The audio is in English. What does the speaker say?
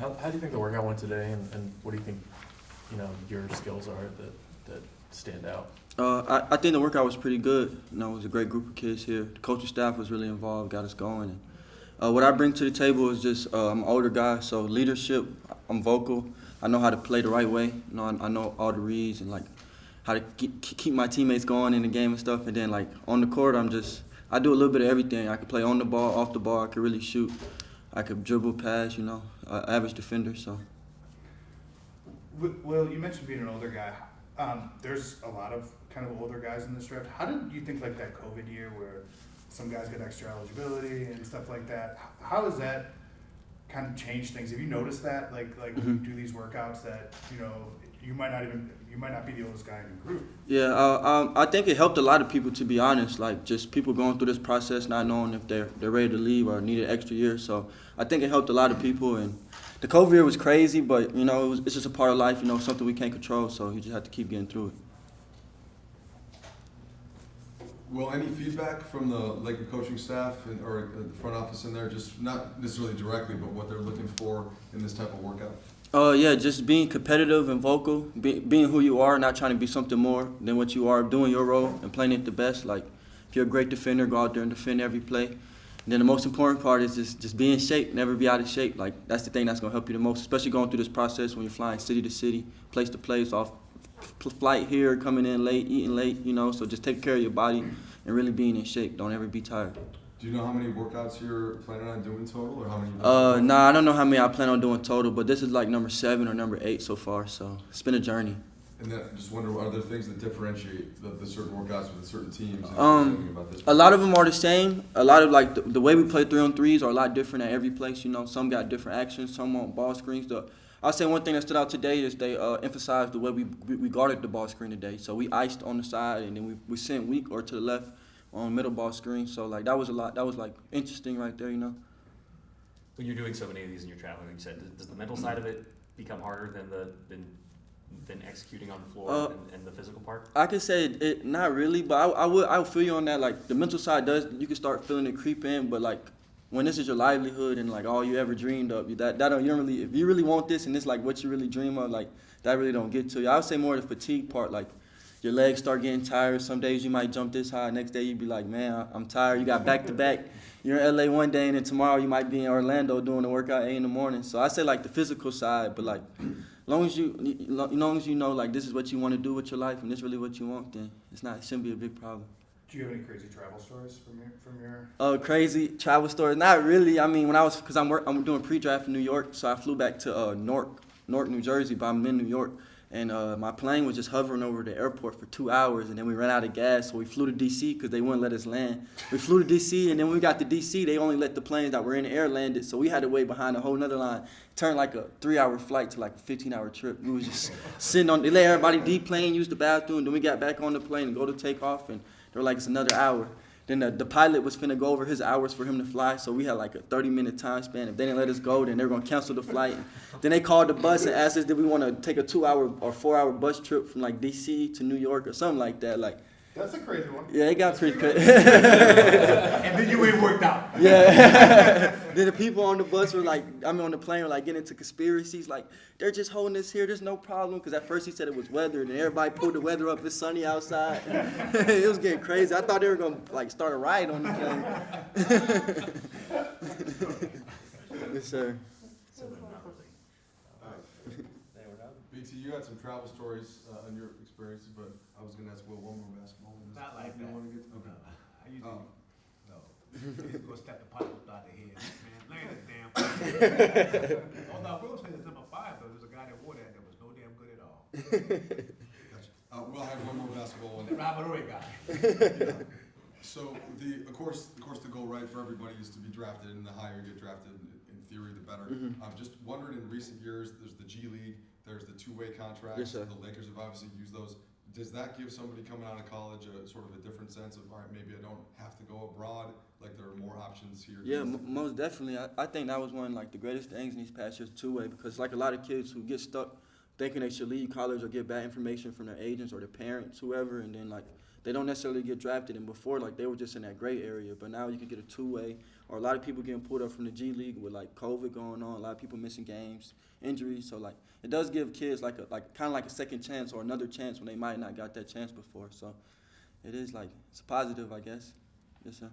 How do you think the workout went today, and what do you think, your skills are that stand out? I think the workout was pretty good. It was a great group of kids here. The coaching staff was really involved, got us going. And, what I bring to the table is just I'm an older guy, so leadership. I'm vocal. I know how to play the right way. I know all the reads and like how to keep my teammates going in the game and stuff. And then like on the court, I do a little bit of everything. I can play on the ball, off the ball. I can really shoot. I could dribble, pass. Average defender. So. Well, you mentioned being an older guy. There's a lot of kind of older guys in this draft. How did you think like that COVID year where some guys get extra eligibility and stuff like that? How has that kind of changed things? Have you noticed that like when you do these workouts that you might not be the oldest guy in your group? Yeah, I think it helped a lot of people, to be honest. Like just people going through this process, not knowing if they're ready to leave or need an extra year. So I think it helped a lot of people. And the COVID year was crazy, but it's just a part of life. Something we can't control. So you just have to keep getting through it. Well, any feedback from the Laker coaching staff or the front office in there, just not necessarily directly, but what they're looking for in this type of workout? Yeah, just being competitive and vocal, being who you are, not trying to be something more than what you are, doing your role and playing it the best. Like, if you're a great defender, go out there and defend every play. And then the most important part is just be in shape, never be out of shape. Like, that's the thing that's going to help you the most, especially going through this process when you're flying city to city, place to place, off flight here, coming in late, eating late, so just take care of your body and really being in shape. Don't ever be tired. Do you know how many workouts you're planning on doing total, or how many? Nah, I don't know how many I plan on doing total, but this is like number 7 or number 8 so far, so it's been a journey. And then just wonder, are there things that differentiate the certain workouts with certain teams? A lot of them are the same. A lot of like the way we play 3-on-3s are a lot different at every place. Some got different actions, some want ball screens. I'll say one thing that stood out today is they emphasized the way we guarded the ball screen today. So we iced on the side, and then we sent weak or to the left on middle ball screen. So like that was a lot. That was like interesting right there. When you're doing so many of these and you're traveling, like you said, does the mental side of it become harder than executing on the floor and the physical part? I could say it not really, but I would feel you on that. Like the mental side you can start feeling it creep in, but like when this is your livelihood and like all you ever dreamed of, you don't really, if you really want this and it's like what you really dream of, like that really don't get to you. I would say more the fatigue part, like your legs start getting tired. Some days you might jump this high, next day you'd be like, man, I'm tired. You got back to back. You're in LA one day and then tomorrow you might be in Orlando doing the workout at 8 in the morning. So I say like the physical side, but like as long as you know like this is what you want to do with your life and this is really what you want, then it shouldn't be a big problem. Do you have any crazy travel stories from your? Crazy travel stories? Not really. I mean, because I'm doing pre-draft in New York, so I flew back to Newark, New Jersey, but I'm in New York, and my plane was just hovering over the airport for 2 hours, and then we ran out of gas, so we flew to D.C. because they wouldn't let us land. We flew to D.C., and then when we got to D.C., they only let the planes that were in the air landed, so we had to wait behind a whole nother line. Turned like a 3-hour flight to like a 15-hour trip. We was just sitting on. They let everybody deplane, use the bathroom, then we got back on the plane and go to take off, and they were like, it's another hour. Then the pilot was finna go over his hours for him to fly, so we had like a 30-minute time span. If they didn't let us go, then they were gonna cancel the flight. Then they called the bus and asked us, did we want to take a 2-hour or 4-hour bus trip from like D.C. to New York or something like that. Like, that's a crazy one. yeah, it got pretty crazy. And then you ain't worked out. Yeah. Then the people on the bus were like, on the plane were like getting into conspiracies. Like, they're just holding us here. There's no problem. Because at first he said it was weather. And everybody pulled the weather up. It's sunny outside. It was getting crazy. I thought they were going to like start a riot on the plane. Yes, sir. BT, you had some travel stories in your experiences, but I was going to ask Will one more basketball. Not like that. Okay. I usually, no. Go step the pipe out the head. Man, land this damn thing. Oh, no, Will said it's number 5, though. There's a guy that wore that was no damn good at all. Gotcha. We'll have one more basketball. The Robert Ory guy. Yeah. So, of course, the goal, right, for everybody is to be drafted, and the higher you get drafted, in theory, the better. Mm-hmm. I'm just wondering, in recent years, there's the G League, there's the two-way contracts. Yes, sir. The Lakers have obviously used those. Does that give somebody coming out of college a sort of a different sense of, all right, maybe I don't have to go abroad, like there are more options here? Yeah, most definitely. I think that was one of like the greatest things in these past years, two-way, because like a lot of kids who get stuck thinking they should leave college or get bad information from their agents or their parents, whoever, and then like they don't necessarily get drafted. And before, like they were just in that gray area, but now you can get a two-way or a lot of people getting pulled up from the G League with like COVID going on, a lot of people missing games, injuries. So like it does give kids like kind of like a second chance or another chance when they might not got that chance before. So it is like it's a positive, I guess. Yes, sir.